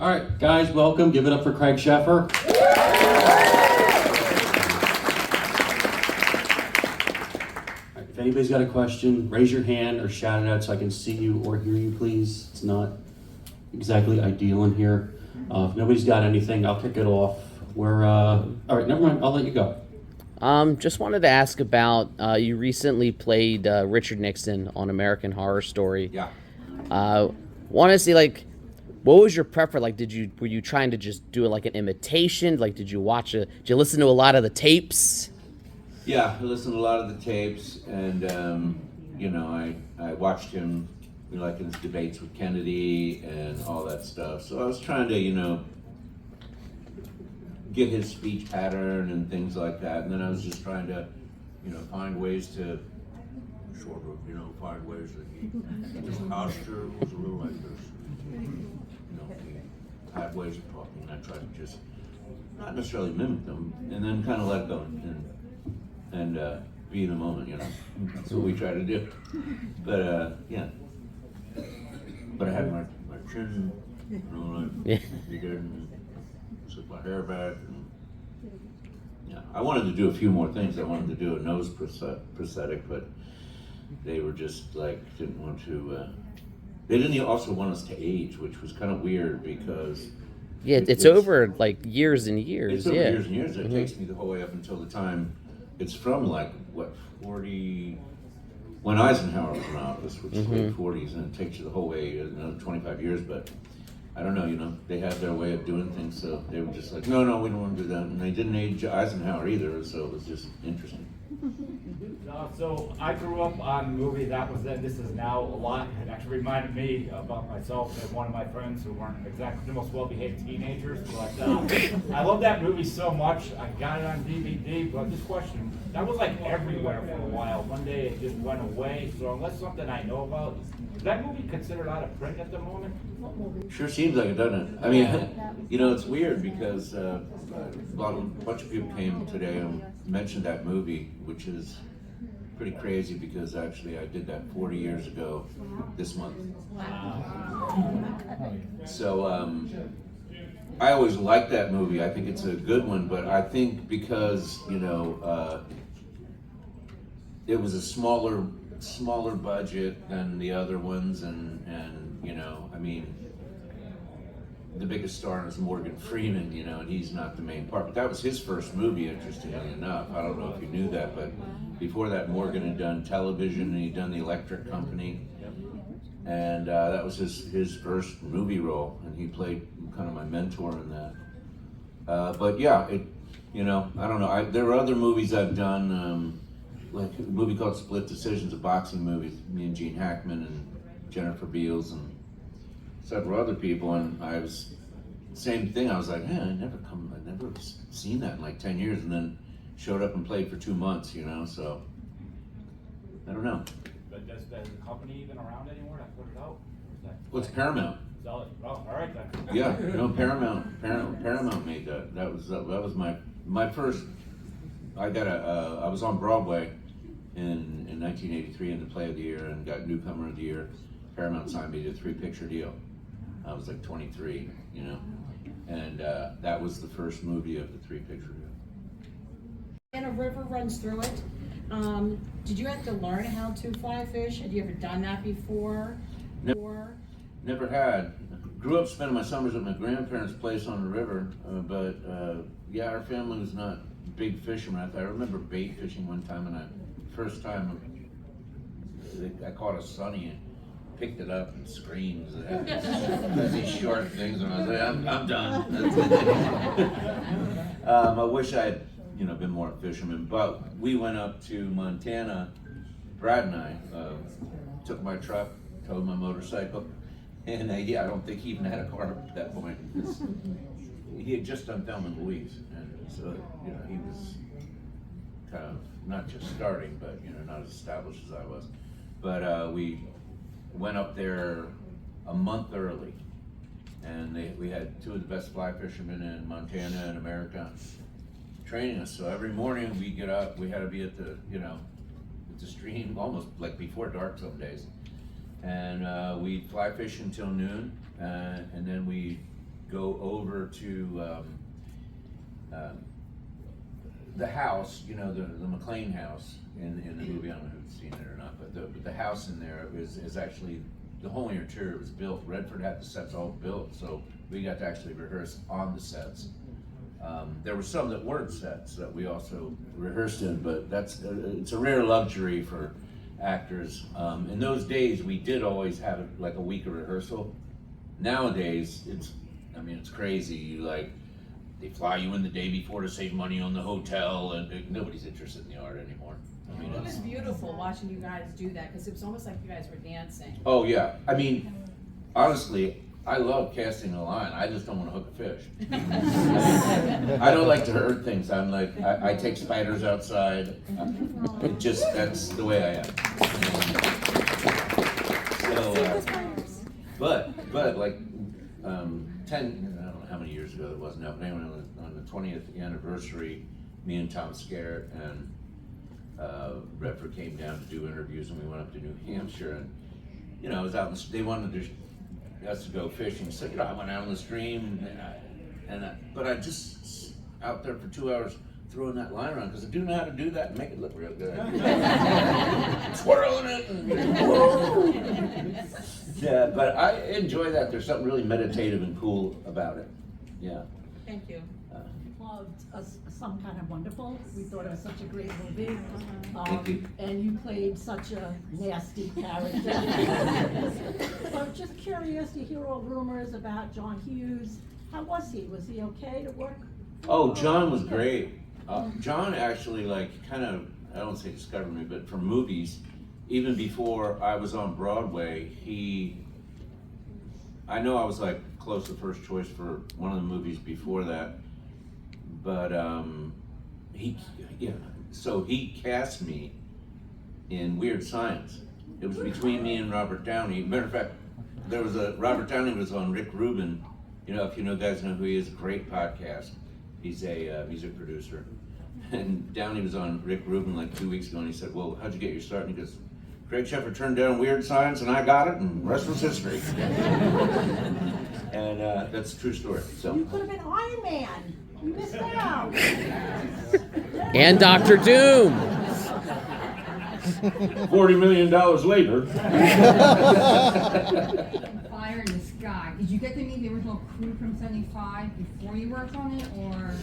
All right, guys, welcome. Give it up for Craig Sheffer. All right, if anybody's got a question, raise your hand or shout it out so I can see you or hear you, please. It's not exactly ideal in here. If nobody's got anything, I'll kick it off. All right, never mind. I'll let you go. Just wanted to ask about, you recently played Richard Nixon on American Horror Story. Yeah. Want to see, like, what was your preference? Like, were you trying to just do it like an imitation? Like, did you listen to a lot of the tapes? Yeah, I listened to a lot of the tapes, and I watched him, like in his debates with Kennedy and all that stuff. So I was trying to, get his speech pattern and things like that. And then I was just trying to, find ways to find ways that his posture was a little like this. He had ways of talking, and I tried to just not necessarily mimic them, and then kind of let go and be in the moment. That's what we try to do. But yeah. But I had my chin, like bigger, and took my hair back. And, yeah, I wanted to do a few more things. I wanted to do a nose prosthetic, but they were just like didn't want to. They didn't also want us to age, which was kind of weird because. Yeah, it's over like years and years. It's over yeah. years and years. It takes me the whole way up until the time. It's from like 40. When Eisenhower was in office, which is late 40s, and it takes you the whole way, another 25 years, but I don't know, they have their way of doing things, so they were just like, no, we don't want to do that, and they didn't age Eisenhower either, so it was just interesting. So I grew up on a movie that was then, this is now a lot. It actually reminded me about myself and one of my friends who weren't exactly the most well-behaved teenagers, but I love that movie so much. I got it on DVD, but this question, that was like everywhere for a while. One day it just went away, so unless something I know about, is that movie considered out of print at the moment? Sure seems like it, doesn't it? I mean, it's weird because a bunch of people came today and mentioned that movie, which is pretty crazy because actually I did that 40 years ago this month. So I always liked that movie. I think it's a good one, but I think because it was a smaller budget than the other ones, and I mean, the biggest star is Morgan Freeman, and he's not the main part. But that was his first movie, interestingly enough. I don't know if you knew that, but before that, Morgan had done television, and he'd done The Electric Company, and that was his first movie role, and he played kind of my mentor in that. But yeah, I don't know. There are other movies I've done, like a movie called Split Decisions, a boxing movie, me and Gene Hackman and Jennifer Beals and several other people, and same thing. I was like, I've never seen that in like 10 years, and then showed up and played for 2 months, so I don't know. But is the company even around anymore that put it out? Well, it's Paramount. Oh, all right then. Yeah, Paramount made that. That was my first. I was on Broadway in 1983 in the Play of the Year and got Newcomer of the Year. Paramount signed me to a 3-picture deal. I was like 23, and that was the first movie of the 3-picture deal. And a river runs through it. Did you have to learn how to fly fish? Had you ever done that before? Never had. Grew up spending my summers at my grandparents' place on the river, but yeah, our family was not big fishermen. I remember bait fishing one time, and first time I caught a sunny and picked it up and screamed. These short things, and I was like, I'm done. I wish I had, been more a fisherman. But we went up to Montana. Brad and I took my truck, towed my motorcycle, and I don't think he even had a car at that point. He had just done Thelma and Louise, and so he was kind of not just starting, but not as established as I was. But we went up there a month early, and we had 2 of the best fly fishermen in Montana and America training us. So every morning we get up, we had to be at the stream almost like before dark some days, and we'd fly fish until noon, and then we go over to the house, you know, the McLean house in the movie. I don't know who's seen it or not, but the house in there is actually, the whole interior was built. Redford had the sets all built, so we got to actually rehearse on the sets. There were some that weren't sets that we also rehearsed in, but it's a rare luxury for actors. In those days, we did always have like a week of rehearsal. Nowadays, it's crazy. They fly you in the day before to save money on the hotel, and nobody's interested in the art anymore. I mean, It was beautiful watching you guys do that, because it was almost like you guys were dancing. oh yeah, I mean, honestly, I love casting a line. I just don't want to hook a fish. I don't like to hurt things. I'm like, I take spiders outside. That's the way I am. So, but like 10, I don't know how many years ago it was now, but anyway, on the 20th anniversary, me and Tom Skerritt and Redford came down to do interviews, and we went up to New Hampshire, and you know, I was out they wanted us to go fishing, so you know, I went out on the stream, but I just out there for 2 hours throwing that line around, because I do know how to do that and make it look real good. Twirling it and whoa. Yeah, but I enjoy that. There's something really meditative and cool about it. Yeah. Thank you. Loved Some Kind of Wonderful. We thought it was such a great movie. Thank you. And you played such a nasty character. So I'm just curious, you hear all rumors about John Hughes. How was he? Was he okay to work? Oh, John was great. John actually, like, kind of, I don't say discovered me, but from movies, even before I was on Broadway, I know I was like close to first choice for one of the movies before that, but so he cast me in Weird Science. It was between me and Robert Downey. Matter of fact, Robert Downey was on Rick Rubin. You know, if you guys know who he is, great podcast. He's a music producer. And Downey was on Rick Rubin like 2 weeks ago, and he said, well, how'd you get your start? And he goes, Craig Sheffer turned down Weird Science, and I got it, and the rest was history. And that's a true story. So. You could have been Iron Man. You missed out. And Dr. Doom. $40 million later. Fire in the Sky. Did you get to meet the original crew from 75 before you worked on it, or?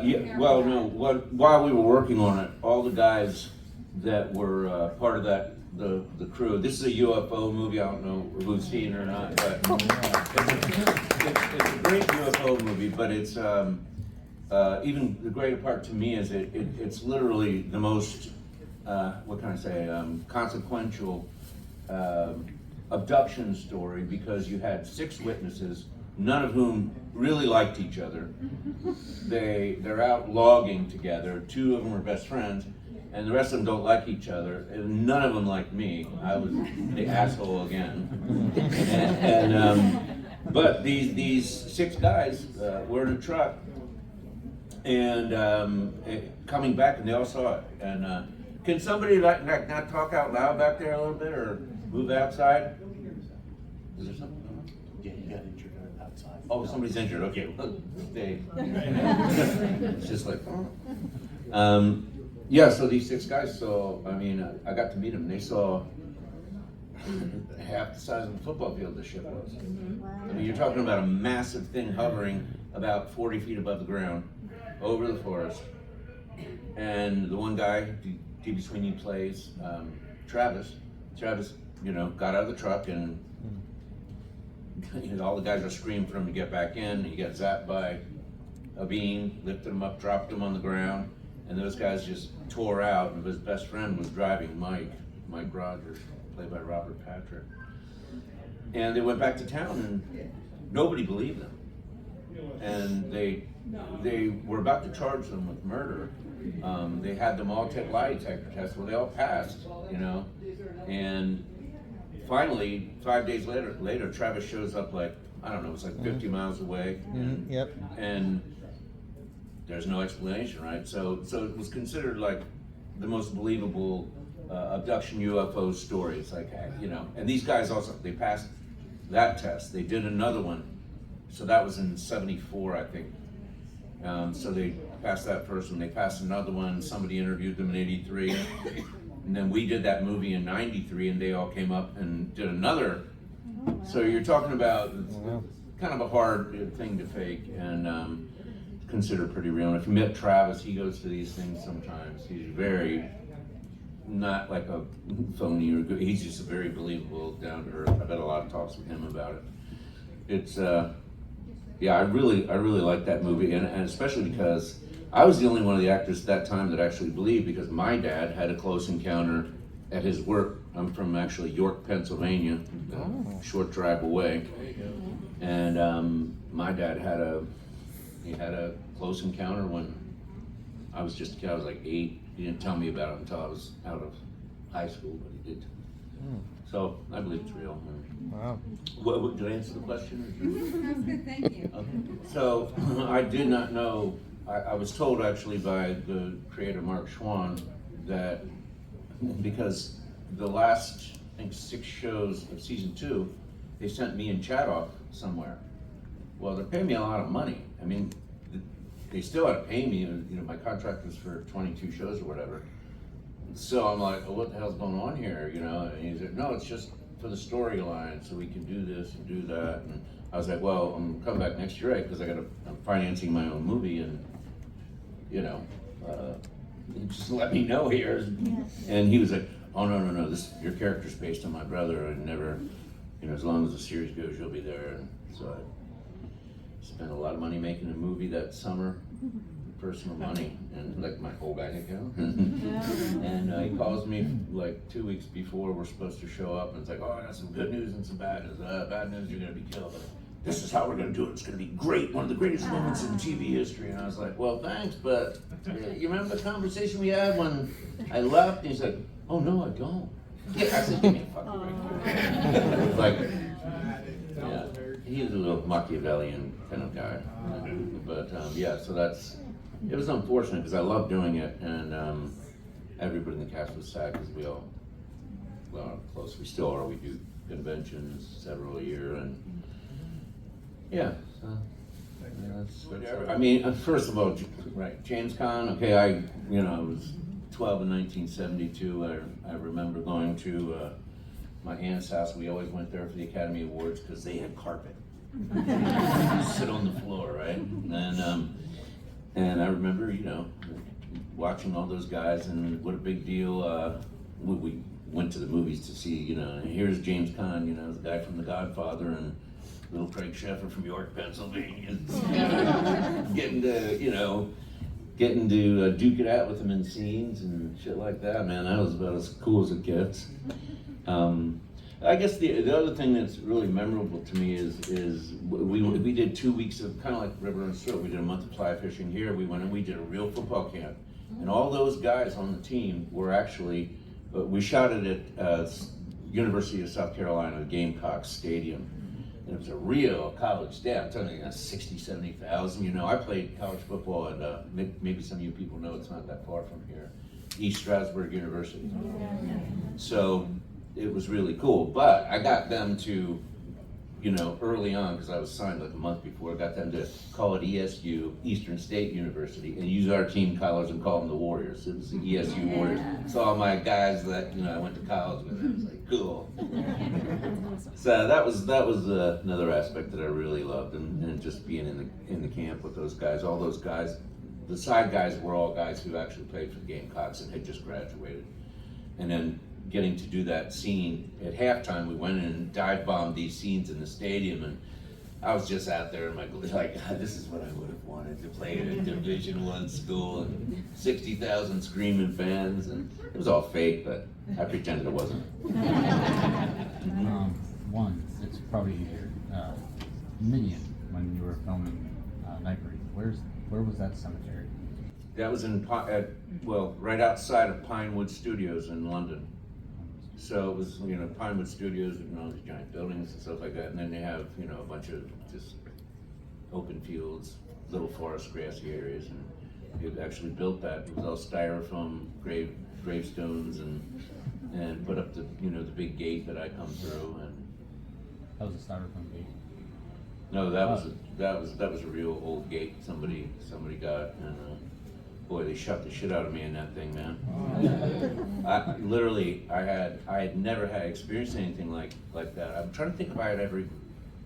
Yeah. Well, no. While we were working on it, all the guys that were part of the crew. This is a UFO movie. I don't know who's seen it or not, but it's a great UFO movie. But it's even the greater part to me is it's literally the most what can I say, consequential abduction story, because you had 6 witnesses, none of whom really liked each other. They're out logging together. 2 of them are best friends, and the rest of them don't like each other, and none of them like me. I was the asshole again. But these 6 guys were in a truck, and coming back, and they all saw it. And can somebody like not talk out loud back there a little bit, or move outside? Is there something? Yeah, you got injured outside. Oh, somebody's injured. Okay, stay. It's just like, yeah. So these 6 guys saw. I mean, I got to meet them. They saw half the size of the football field the ship was. I mean, you're talking about a massive thing hovering about 40 feet above the ground over the forest. And the one guy, D.B. Sweeney plays, Travis, you know, got out of the truck, and all the guys are screaming for him to get back in. He got zapped by a beam, lifted him up, dropped him on the ground, and those guys just tore out. And his best friend was driving, Mike Rogers, played by Robert Patrick. And they went back to town, and nobody believed them. And they were about to charge them with murder. They had them all take lie detector tests. Well, they all passed, you know. And finally, 5 days later, Travis shows up like, I don't know, it's like 50 miles away. And, Yep. And there's no explanation, right? So it was considered like the most believable abduction UFO story. It's like, you know, and these guys also, they passed that test. They did another one so that was in '74, I think. So they passed that first one, they passed another one, somebody interviewed them in '83. And then we did that movie in '93 and they all came up and did another. So you're talking about kind of a hard thing to fake and consider pretty real. And if you met Travis, he goes to these things sometimes. He's very, not like a phony or good, he's just a very believable, down to earth. I've had a lot of talks with him about it. It's, yeah, I really like that movie, and especially because I was the only one of the actors at that time that actually believed, because my dad had a close encounter at his work. I'm from actually York, Pennsylvania, a short drive away, and my dad had a close encounter when I was just a kid. I was like 8. He didn't tell me about it until I was out of high school, but he did. So I believe it's real. Wow. What, did I answer the question? That's good, thank you. Okay. So I did not know. I was told actually by the creator Mark Schwann that because the last, I think, 6 shows of season 2, they sent me and Chad off somewhere. Well, they're paying me a lot of money. I mean, they still had to pay me. You know, my contract was for 22 shows or whatever. So I'm like, well, what the hell's going on here? You know, and he said, no, it's just for the storyline, so we can do this and do that. And I was like, well, I'm coming back next year, right? Because I'm financing my own movie, and you know, just let me know here. And he was like, oh no, your character's based on my brother, and never, you know, as long as the series goes, you'll be there. And so I spent a lot of money making a movie that summer, personal money, and like my whole bank account. And he calls me like 2 weeks before we're supposed to show up, and it's like, oh, I got some good news and some bad news. Bad news, you're gonna be killed. This is how we're gonna do it. It's gonna be great, one of the greatest moments in TV history. And I was like, well, thanks, but you remember the conversation we had when I left? And he said, oh no, I don't. Yeah, I said, give me a fucking break. Like, yeah, he's a little Machiavellian kind of guy. But yeah, so it was unfortunate because I loved doing it, and everybody in the cast was sad because we all, well, close, we still are. We do conventions several a year, and yeah, so that's I mean, first of all, right, James Caan, okay, I was 12 in 1972. I remember going to my aunt's house. We always went there for the Academy Awards because they had carpet. Sit on the floor, right? And I remember, watching all those guys, and what a big deal. We went to the movies to see, here's James Caan, the guy from The Godfather, and little Craig Sheffer from York, Pennsylvania, getting to duke it out with him in scenes and shit like that. Man, that was about as cool as it gets. I guess the other thing that's really memorable to me is we did 2 weeks of kind of like River and Stroke. We did a month of fly fishing here. We went and we did a real football camp, and all those guys on the team were actually we shot it at University of South Carolina, the Gamecocks Stadium. And it was a real college day. I'm telling you, 60, 70,000. I played college football at maybe some of you people know it's not that far from here, East Stroudsburg University. So it was really cool, but I got them to, early on, because I was signed like a month before, I got them to call it ESU, Eastern State University, and use our team colors and call them the Warriors. It was the ESU Warriors. So all my guys that, I went to college with, it was like, cool. So that was another aspect that I really loved, and just being in the camp with those guys. All those guys, the side guys were all guys who actually played for the Gamecocks and had just graduated. And then getting to do that scene at halftime, we went in and dive bombed these scenes in the stadium, and I was just out there in my like, this is what I would have wanted to play at a Division I school, and 60,000 screaming fans, and it was all fake, but I pretended it wasn't. One, it's probably Mania, when you were filming Nightbreed. Where was that cemetery? That was right outside of Pinewood Studios in London. So it was, Pinewood Studios, all these giant buildings and stuff like that, and then they have, a bunch of just open fields, little forest, grassy areas, and it actually built that. It was all styrofoam gravestones, and put up the, the big gate that I come through, and That was a styrofoam gate. No, that was a real old gate somebody got, and boy, they shot the shit out of me in that thing, man. I had never had experienced anything like that. I'm trying to think if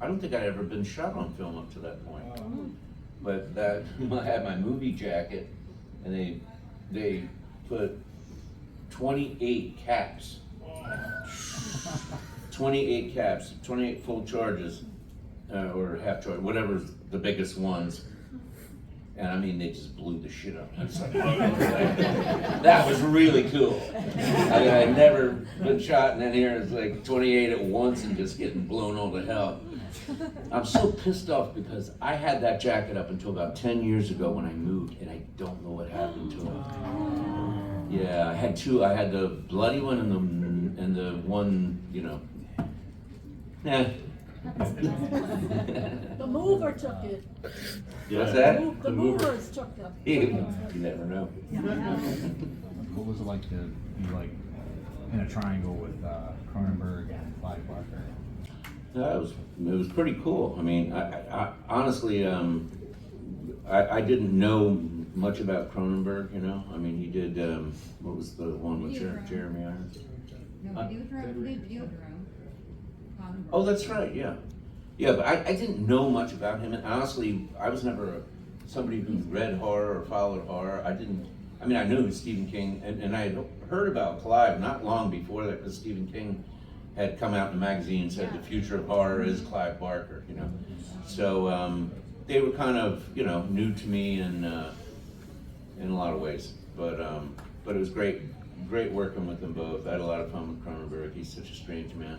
I don't think I'd ever been shot on film up to that point. But that I had my movie jacket, and they put 28 caps. 28 caps, 28 full charges, or half charge, whatever's the biggest ones. And I mean, they just blew the shit out of me. I was like, that was really cool. I mean, I'd never been shot, and then here it's like 28 at once and just getting blown all to hell. I'm so pissed off because I had that jacket up until about 10 years ago when I moved, and I don't know what happened to it. Yeah, I had two. I had the bloody one and the one, you know. The mover took it. What's that? The movers took it. You never know. What was it like to be like in a triangle with Cronenberg and Clive Barker? It was pretty cool. I mean, I honestly, I didn't know much about Cronenberg, you know. I mean, he did, what was the one with Jeremy Irons? No, Videodrome. Oh, that's right, yeah. Yeah, but I didn't know much about him, and honestly, I was never somebody who read horror or followed horror. I mean, I knew Stephen King, and I had heard about Clive not long before that, because Stephen King had come out in a magazine and said the future of horror is Clive Barker, you know. So they were kind of, you know, new to me in a lot of ways, but it was great working with them both. I had a lot of fun with Cronenberg. He's such a strange man.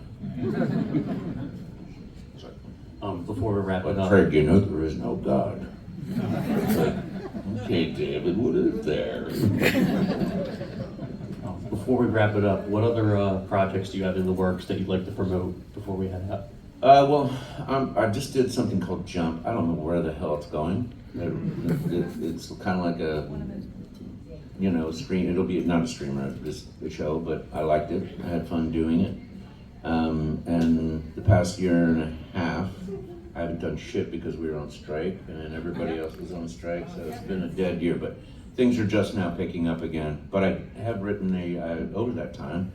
Sorry. Before we wrap it But up, Craig, you know there is no God. Okay, David, what is there? before we wrap it up, what other projects do you have in the works that you'd like to promote before we head out? Well, I just did something called Jump. I don't know where the hell it's going. It's kind of like a, you know, stream. It'll be not a streamer, just a show, but I liked it. I had fun doing it. And the past year and a half, I haven't done shit because we were on strike and everybody else was on strike, so it's been a dead year, but things are just now picking up again. But I have written over that time,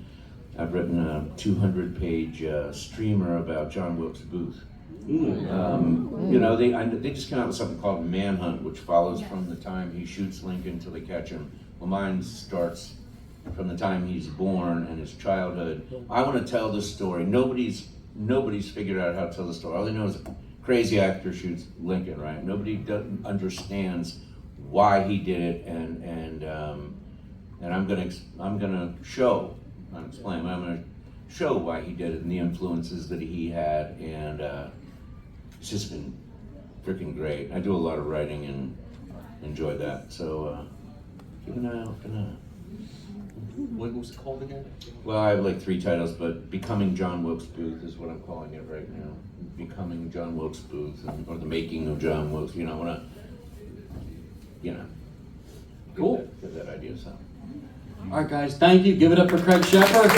I've written a 200-page streamer about John Wilkes Booth. You know, they just came out with something called Manhunt, which follows from the time he shoots Lincoln till they catch him. Well, mine starts from the time he's born and his childhood. I want to tell this story. Nobody's figured out how to tell the story. All they know is a crazy actor shoots Lincoln, right? Nobody understands why he did it, and I'm gonna show, not explain, I'm gonna show why he did it and the influences that he had, and it's just been freaking great. I do a lot of writing and enjoy that, so keep an eye out for that. What was it called again? Well, I have like 3 titles, but Becoming John Wilkes Booth is what I'm calling it right now. Becoming John Wilkes Booth, or the making of John Wilkes. You know, I want to, you know, Cool. Give that idea some. All right, guys, thank you. Give it up for Craig Sheffer.